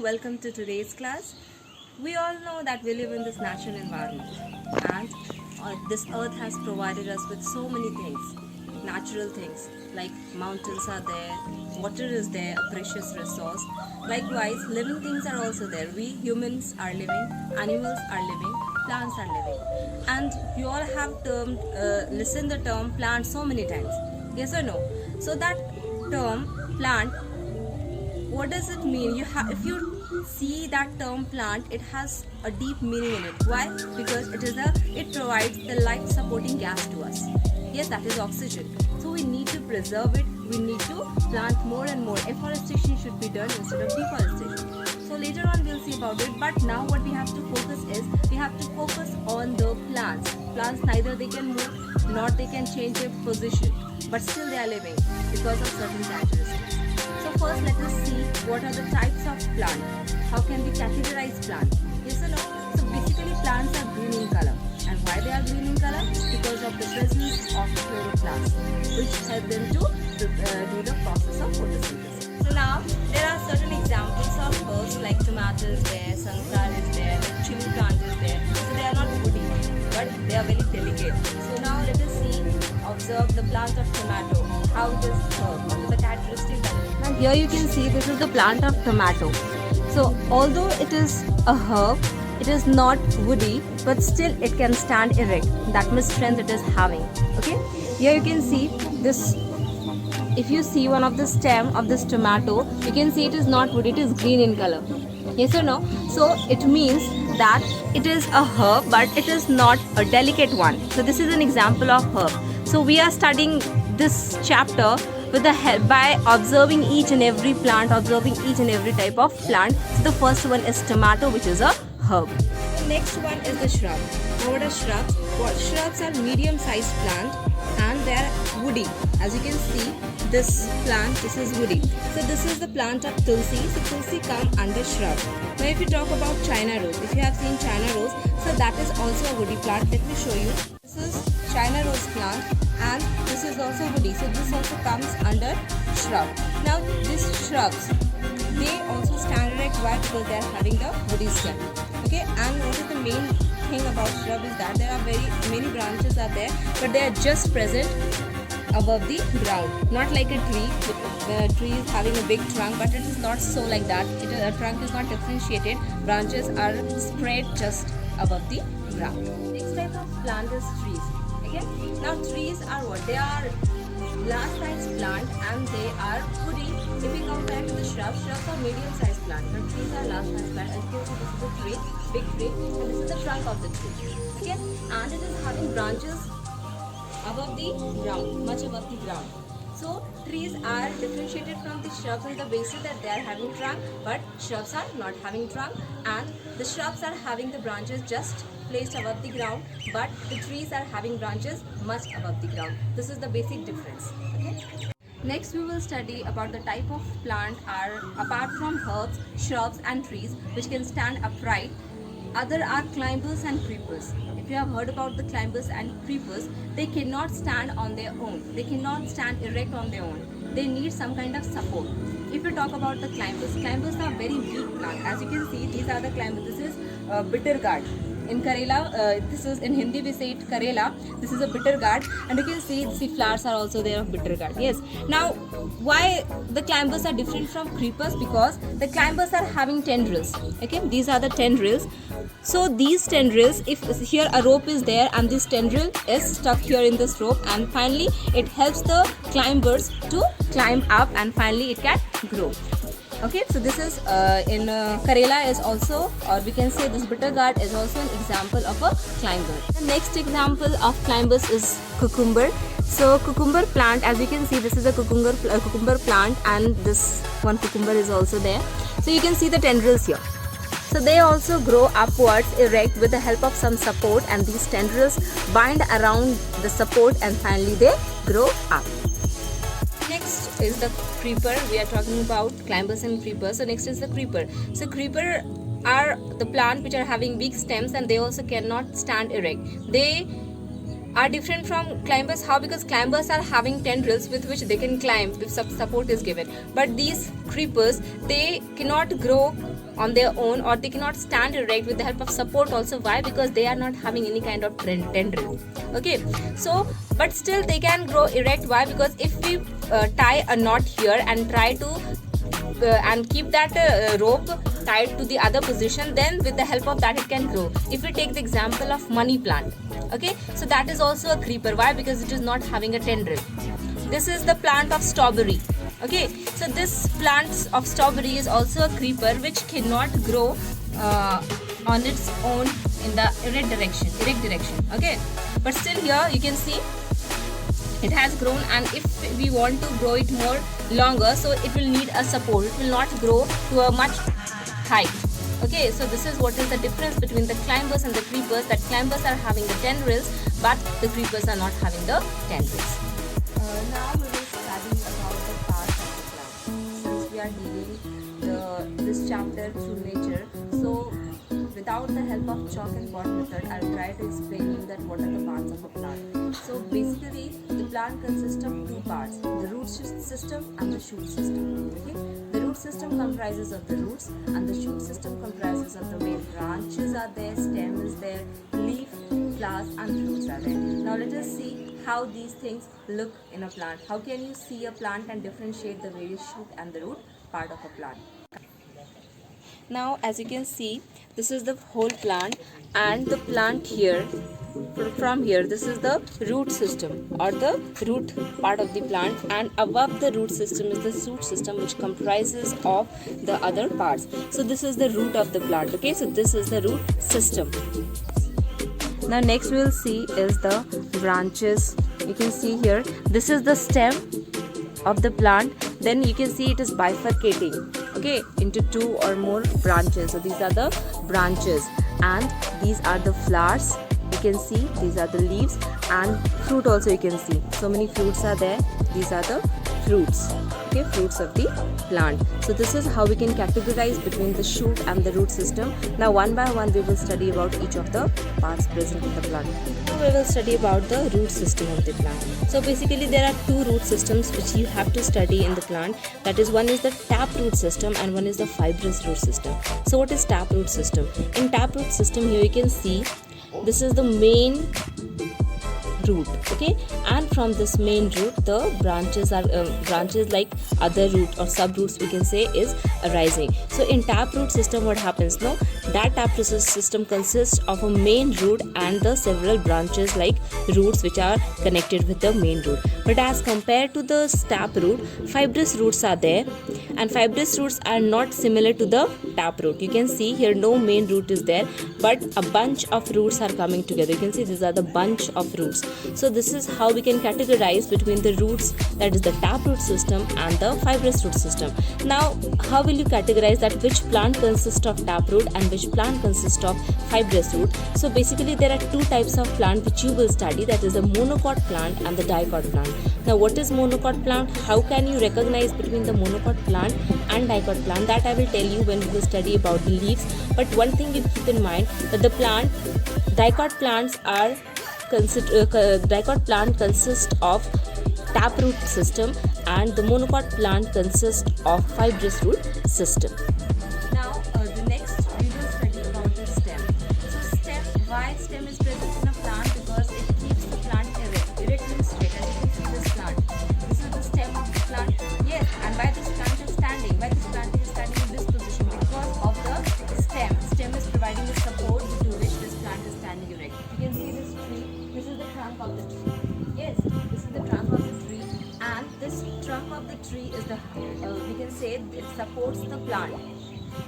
welcome to today's class. We all know that we live in this natural environment and this earth has provided us with so many things, natural things like mountains are there, water is there, a precious resource. Likewise, living things are also there. We humans are living, animals are living, plants are living. And you all have listened the term plant so many times. Yes or no? So that term plant, what does it mean? If you see that term plant, it has a deep meaning in it. Why? Because it provides the life supporting gas to us. Yes, that is oxygen. So we need to preserve it. We need to plant more and more. Afforestation should be done instead of deforestation. So later on we'll see about it. But now what we have to focus is, we have to focus on the plants. Plants, neither they can move nor they can change their position, but still they are living because of certain characteristics. So first let us see what are the types of plant. How can we categorize plant? Yes or no? So basically plants are green in color. And why they are green in color? Because of the presence of chloroplasts, which help them to do the process of photosynthesis. So now there are certain examples of herbs like tomato is there, sunflower is there, chili plant is there. So they are not woody, but they are very delicate. So now let us observe the plant of tomato. How it is herb? What are the characteristics that it is? And here you can see this is the plant of tomato. So although it is a herb, it is not woody, but still it can stand erect. That much strength it is having. Okay. Here you can see this. If you see one of the stem of this tomato, you can see it is not wood, it is green in color. Yes or no? So it means that it is a herb, but it is not a delicate one. So this is an example of herb. So we are studying this chapter with the help by observing each and every plant, observing each and every type of plant. So the first one is tomato, which is a herb. The next one is the shrub. Now what are shrubs? Well, shrubs are medium-sized plant and they are woody. As you can see, this plant, this is woody. So this is the plant of tulsi. So tulsi come under shrub. Now if you talk about China rose, if you have seen China rose, so that is also a woody plant. Let me show you. This is China rose plant and this is also woody. So this also comes under shrub. Now these shrubs, they also stand erect. Why? Because they are having the woody stem. Okay, and what is the main thing about shrub is that there are very many branches are there, but they are just present above the ground, not like a tree. The tree is having a big trunk, but it is not so like that. The trunk is not differentiated. Branches are spread just above the ground. Next type of plant is trees. Okay, now trees are what? They are large size plant and they are woody. If we compare to the shrubs are medium-sized plant, but trees are large-sized plant. As you can see, this is the tree, big tree, and this is the trunk of the tree. Okay, and it is having branches above the ground, much above the ground. So trees are differentiated from the shrubs on the basis that they are having trunk, but shrubs are not having trunk, and the shrubs are having the branches just placed above the ground, but the trees are having branches much above the ground. This is the basic difference. Okay. Next we will study about the type of plant are apart from herbs, shrubs and trees which can stand upright. Other are climbers and creepers. If you have heard about the climbers and creepers, they cannot stand on their own. They cannot stand erect on their own. They need some kind of support. If you talk about the climbers are very weak plant. As you can see, these are the climbers. This is bitter gourd. In Karela, this is in Hindi we say it Karela. This is a bitter gourd, and you can see flowers are also there of bitter gourd. Yes. Now, why the climbers are different from creepers? Because the climbers are having tendrils. Okay, these are the tendrils. So these tendrils, if here a rope is there and this tendril is stuck here in this rope, and finally it helps the climbers to climb up, and finally it can grow. Okay, so this is in Karela is also, or we can say this bitter gourd is also an example of a climber. The next example of climbers is cucumber. So cucumber plant, as you can see, this is a cucumber plant, and this one cucumber is also there. So you can see the tendrils here. So they also grow upwards erect with the help of some support, and these tendrils bind around the support and finally they grow up. Next is the creeper. We are talking about climbers and creepers. So next is the creeper. So creeper are the plant which are having big stems and they also cannot stand erect. They are different from climbers. How? Because climbers are having tendrils with which they can climb if support is given. But these creepers, they cannot grow on their own, or they cannot stand erect with the help of support also. Why? Because they are not having any kind of tendril. Okay, so but still they can grow erect. Why? Because if we tie a knot here and try to and keep that rope tied to the other position, then with the help of that it can grow. If we take the example of money plant, okay, so that is also a creeper. Why? Because it is not having a tendril. This is the plant of strawberry. Okay, so this plant of strawberry is also a creeper which cannot grow on its own in the erect direction. Okay, but still here you can see it has grown, and if we want to grow it more longer, so it will need a support. It will not grow to a much height. Okay, so this is what is the difference between the climbers and the creepers. That climbers are having the tendrils, but the creepers are not having the tendrils. Now we will study about the parts of the plant. Since we are dealing this chapter through nature, so without the help of chalk and pot method, I will try to explain you that what are the parts of a plant. So basically, the plant consists of two parts: the root system and the shoot system. Okay, the root system comprises of the roots, and the shoot system comprises of the main branches are there, stem is there, leaf, flowers, and fruits are there. Now let us see how these things look in a plant. How can you see a plant and differentiate the various shoot and the root part of a plant? Now as you can see, this is the whole plant, and the plant here, from here, this is the root system or the root part of the plant, and above the root system is the shoot system, which comprises of the other parts. So this is the root of the plant. Okay, so this is the root system. Now next we will see is the branches. You can see here, this is the stem of the plant. Then you can see it is bifurcating, okay, into two or more branches. So these are the branches, and these are the flowers. You can see these are the leaves, and fruit also you can see. So many fruits are there. These are the fruits, okay, fruits of the plant. So this is how we can categorize between the shoot and the root system. Now one by one we will study about each of the parts present in the plant. Now we will study about the root system of the plant. So basically there are two root systems which you have to study in the plant. That is, one is the tap root system and one is the fibrous root system. So what is tap root system? In tap root system, here you can see this is the main root, okay, and from this main root the branches are branches like other root or subroots we can say is arising. So in tap root system what happens? No, that tap root system consists of a main root and the several branches like roots which are connected with the main root. But as compared to the tap root, fibrous roots are there, and fibrous roots are not similar to the tap root. You can see here no main root is there, but a bunch of roots are coming together. You can see these are the bunch of roots. So this is how we can categorize between the roots, that is the tap root system and the fibrous root system. Now how will you categorize that which plant consists of tap root and which plant consists of fibrous root? So basically there are two types of plant which you will study, that is the monocot plant and the dicot plant. Now what is monocot plant? How can you recognize between the monocot plant and dicot plant? That I will tell you when we will study about the leaves. But one thing you keep in mind, that the plant dicot plants are dicot plant consists of taproot system and the monocot plant consists of fibrous root system. Now the next we will study about the stem. So stem, why stem is present in a plant? Because it keeps the plant erect. Erect means straight. As you can see this plant, this is the stem of the plant. Yes, and why this plant is standing? Why this plant is standing in this position? Because of the stem. Stem is providing the support due to which this plant is standing erect. You can see this tree. This is the trunk of the tree. Yes, this is the trunk of the tree, and this trunk of the tree is the we can say it supports the plant.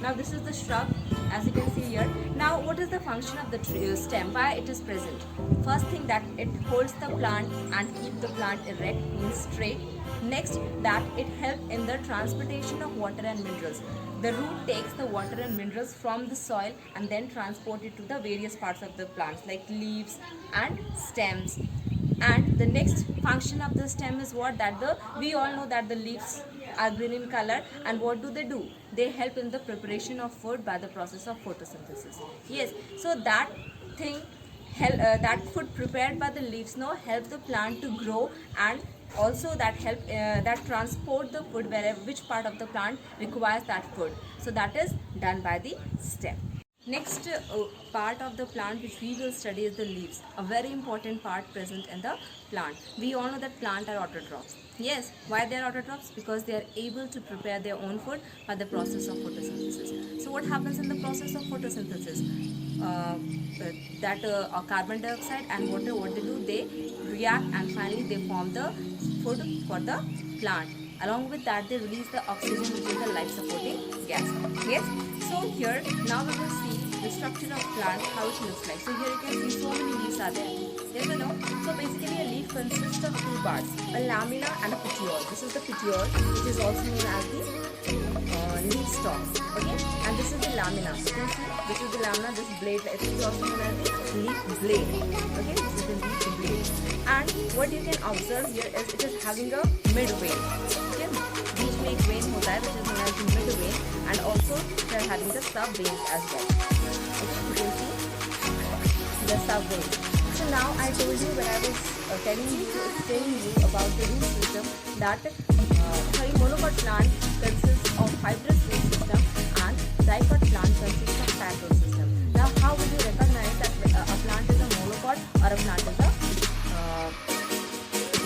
Now this is the shrub, as you can see here. Now what is the function of the tree, stem? Why it is present? First thing, that it holds the plant and keep the plant erect, means straight. Next, that it helps in the transportation of water and minerals. The root takes the water and minerals from the soil and then transport it to the various parts of the plants like leaves and stems. And the next function of the stem is what? That we all know that the leaves are green in color, and what do? They help in the preparation of food by the process of photosynthesis. Yes, so that thing that food prepared by the leaves now help the plant to grow and also that help that transport the food wherever which part of the plant requires that food. So that is done by the stem. Next part of the plant which we will study is the leaves, a very important part present in the plant. We all know that plant are autotrophs. Yes, why they are autotrophs? Because they are able to prepare their own food by the process of photosynthesis. So what happens in the process of photosynthesis? Carbon dioxide and water, what they do, they react and finally they form the food for the plant. Along with that, they release the oxygen, which is the life supporting gas. Yes. So here now we will see the structure of plant, how it looks like. So here you can see so many leaves are there. Yes or no? So basically a leaf consists of two parts, a lamina and a petiole. This is the petiole, which is also known as the leaf stalk. Okay, and this is the lamina. You can see this is the lamina. This blade, it is also known as the leaf blade. Okay, this is the leaf blade. And what you can observe here is it is having a mid vein. Okay, बीच में एक vein होता है, which is known as the mid vein, and also they are having the sub veins as well. Okay, you can see the sub veins. So now I told you when I was explaining you about the root system that monocot plant consists of fibrous root system and dicot plant consists of tap system. Now how will you recognize that a plant is a monocot or a plant is a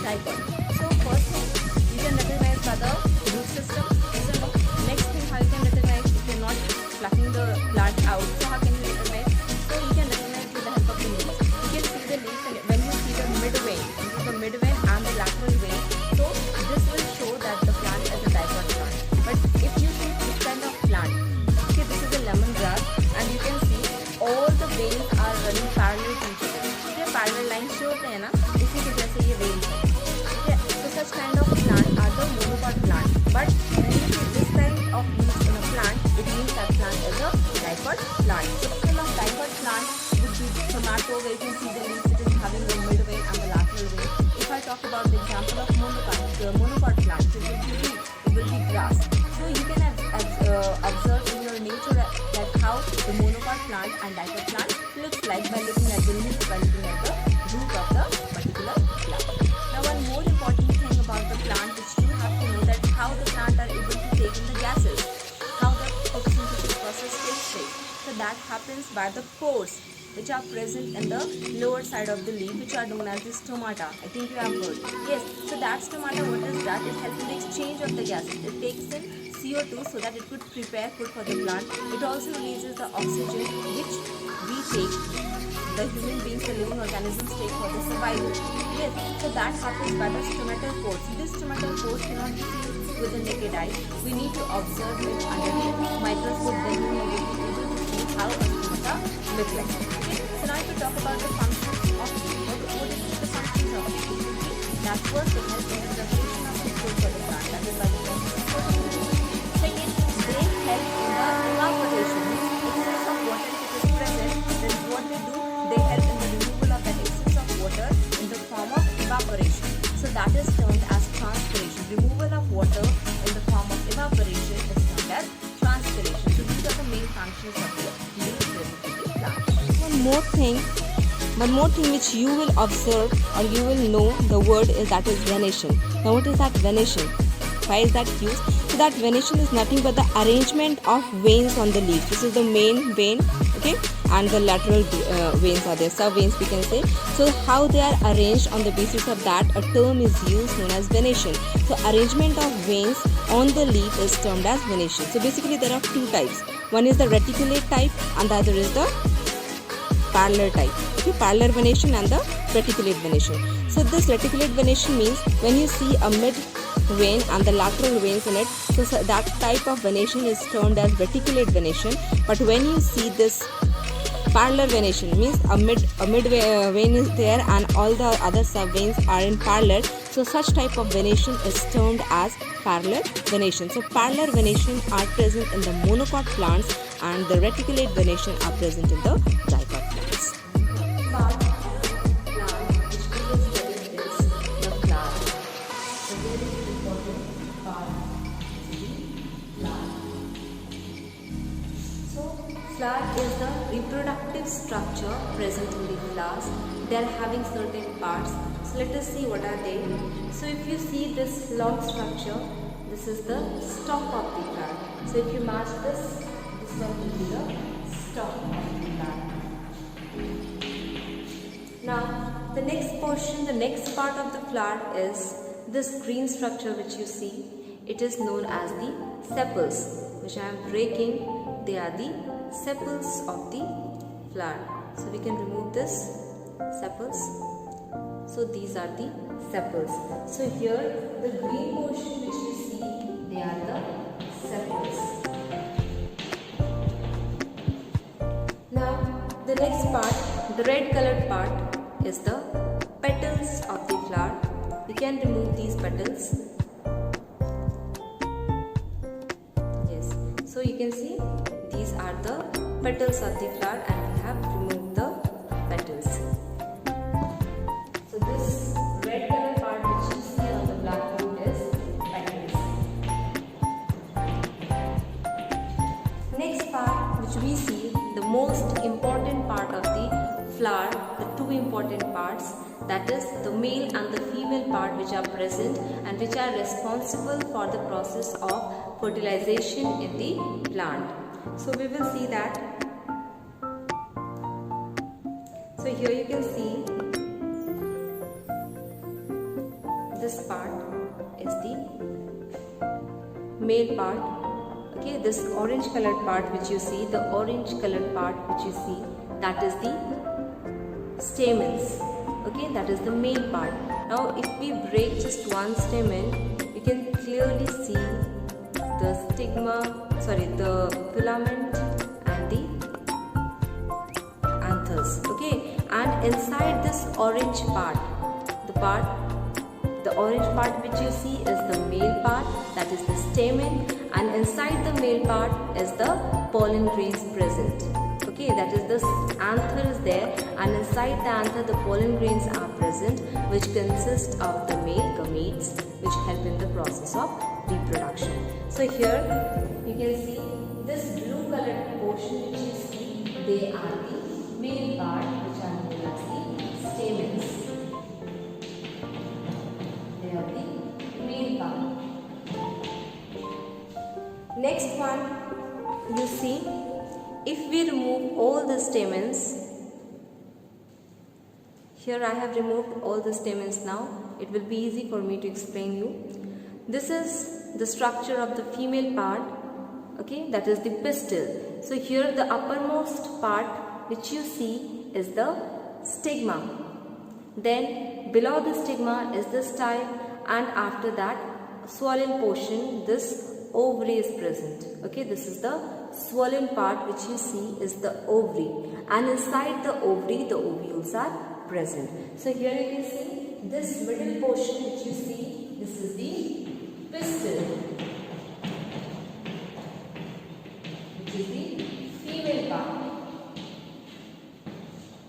dicot? So first thing you can recognize by the root system. So next thing how you can recognize if you are not plucking the plant out. So how can you recognize? So you can recognize with the help of the leaves. You can see the leaves and when you see the mid vein, and the lateral vein. So this will show that the plant is a dicot plant. But if you see this kind of plant, okay, this is a lemongrass, and you can see all the veins are running parallel to each other. Okay, parallel lines जो होते हैं ना, इसी के जैसे ये veins हैं. Okay, so such kind of plant are the monocot plant. But when you see this kind of leaves in a plant, it means that plant is a dicot plant. So typical of dicot plant would be tomato, where you can see the leaves, it is having the mid vein and the lateral vein. If I talk about the example of monocot plant, it will be grass. So you can observe in your nature that how the monocot plant and dicot plant looks like by looking at the leaf, by looking at the root of the particular plant. Now one more important thing about the plant which you have to know that how the plant are able to take in the gases, how the photosynthesis process takes place. So that happens by the pores which are present in the lower side of the leaf, which are known as the stomata. I think you have heard. Yes, so that stomata, what is that? It helps in the exchange of the gases. It takes in CO2 so that it could prepare food for the plant. It also releases the oxygen which we take, the human beings, the living organisms take for the survival. Yes, so that happens by the stomatal pores. This stomatal pores cannot be seen with the naked eye. We need to observe it under the microscope, then we will be able to see how a stomata looks like. So now to talk about the functions of leaf. What is the functions of leaf? That first it helps in the preparation of the food for the plant. That is by the process of photosynthesis. Second, they help in the evaporation. Excess of water if it is present, then what they do? They help in the removal of that excess of water in the form of evaporation. So that is termed as transpiration. Removal of water in the form of evaporation is termed as transpiration. So these are the main functions of the leaf present in the plant. One more thing which you will observe or you will know the word is that is venation. Now what is that venation? Why is that used? So that venation is nothing but the arrangement of veins on the leaf. This is the main vein, okay, and the lateral veins are there, sub veins we can say. So how they are arranged, on the basis of that a term is used known as venation. So arrangement of veins on the leaf is termed as venation. So basically there are two types. One is the reticulate type and the other is the parallel type. Okay, parallel venation and the reticulate venation. So this reticulate venation means when you see a mid vein and the lateral veins in it, so that type of venation is termed as reticulate venation. But when you see this parallel venation, means a mid vein is there and all the other sub veins are in parallel, so such type of venation is termed as parallel venation. So parallel venation are present in the monocot plants and the reticulate venation are present in the dicot plants. Flower is the reproductive structure present in the flowers. They are having certain parts. So let us see what are they. So if you see this long structure, this is the stalk of the flower. So if you match this one will be the stalk of the flower. Now the next portion, the next part of the flower is this green structure which you see. It is known as the sepals, which I am breaking. They are the sepals of the flower. So we can remove this sepals. So these are the sepals. So here the green portion which you see, they are the sepals. Now the next part, the red colored part, is the petals of the flower. We can remove these petals. Yes. So you can see these are the petals of the flower and we have removed the petals. So this red color part which you see on the black root is petals. Next part which we see, the most important part of the flower, the two important parts, that is the male and the female part which are present and which are responsible for the process of fertilization in the plant. So we will see that. So here you can see this part is the male part. Okay, this orange colored part which you see, the orange colored part which you see, that is the stamens. Okay, that is the male part. Now if we break just one stamen, you can clearly see the the filament and the anthers. Okay, and inside this orange part, the orange part which you see is the male part, that is the stamen, and inside the male part is the pollen grains present. Okay, that is the anther is there, and inside the anther the pollen grains are present, which consist of the male gametes which help in the process of reproduction. So here you can see this blue colored portion which you see, they are the male part which are known as the stamens. They are the male part. Next one, you see, if we remove all the stamens, here I have removed all the stamens now, it will be easy for me to explain you. This is the structure of the female part, okay, that is the pistil. So here the uppermost part which you see is the stigma. Then below the stigma is the style, and after that swollen portion, this ovary is present. Okay, this is the swollen part which you see is the ovary, and inside the ovary the ovules are present. So here you can see this middle portion which you see, this is the pistil, which is the female part,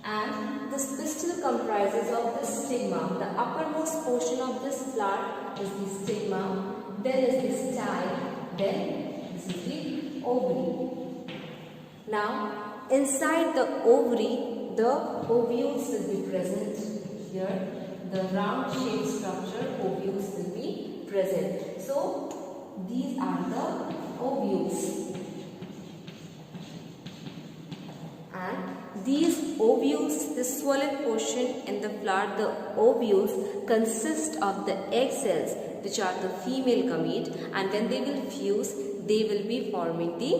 and this pistil comprises of the stigma. The uppermost portion of this flower is the stigma, then is the style, then this is the ovary. Now inside the ovary the ovules will be present. Here the round shaped structure ovules will be present. So these are the ovules, and these ovules, this swollen portion in the flower, the ovules consist of the egg cells which are the female gamete, and when they will fuse they will be forming the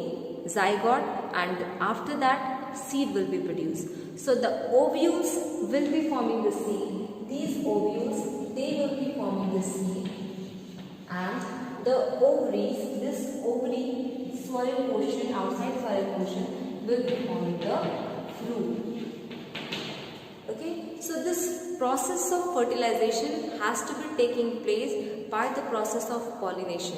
zygote, and after that seed will be produced. So the ovules will be forming the seed. These ovules, they will be forming the seed, and the ovaries, this ovary swollen portion, outside swollen portion, will be forming the fruit. Okay, so this process of fertilization has to be taking place by the process of pollination.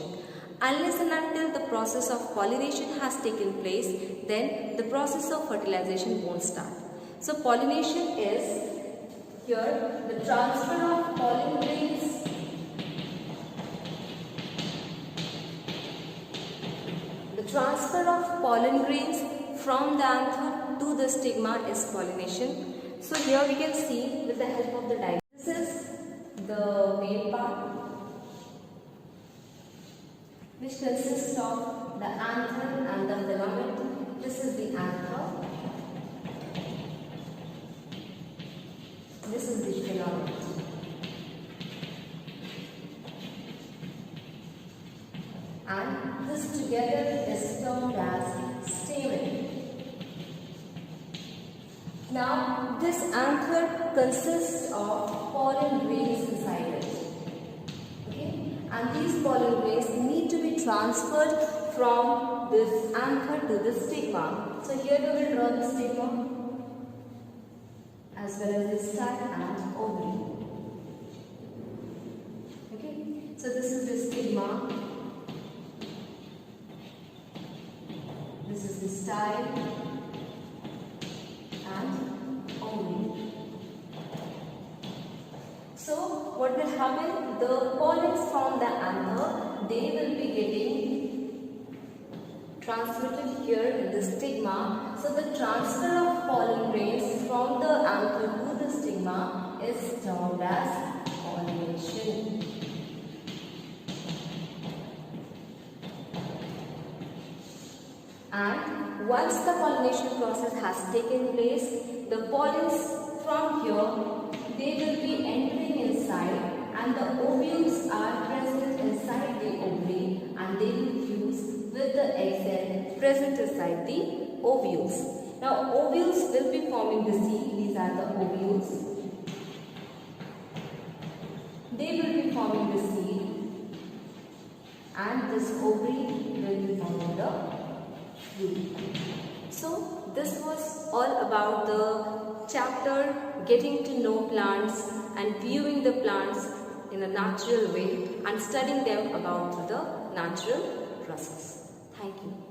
Unless and until the process of pollination has taken place, then the process of fertilization won't start. So pollination is here the transfer of pollen grains from the anther to the stigma is pollination. So here we can see with the help of the diagram. This is the male part, which consists of the anther and the filament. This is the anther. This is the filament. And this together is termed as stamen. Now, this anther consists of pollen grains inside it. Okay? And these pollen grains need to be transferred from this anther to the stigma. So, here we will draw the stigma as well as the style and ovary. Okay? So, this is the stigma. This is the style and ovary. So what will happen? The pollens from the anther, they will be getting transmitted here in the stigma. So the transfer of pollen grains from the anther to the stigma is termed as pollination. And once the pollination process has taken place, the pollens from here, they will be entering inside, and the ovules are present inside the ovary, and they will fuse with the egg cell present inside the ovules. Now ovules will be forming the seed. These are the ovules. They will be forming the seed, and this ovary will be forming the. So this was all about the chapter getting to know plants and viewing the plants in a natural way and studying them about the natural process. Thank you.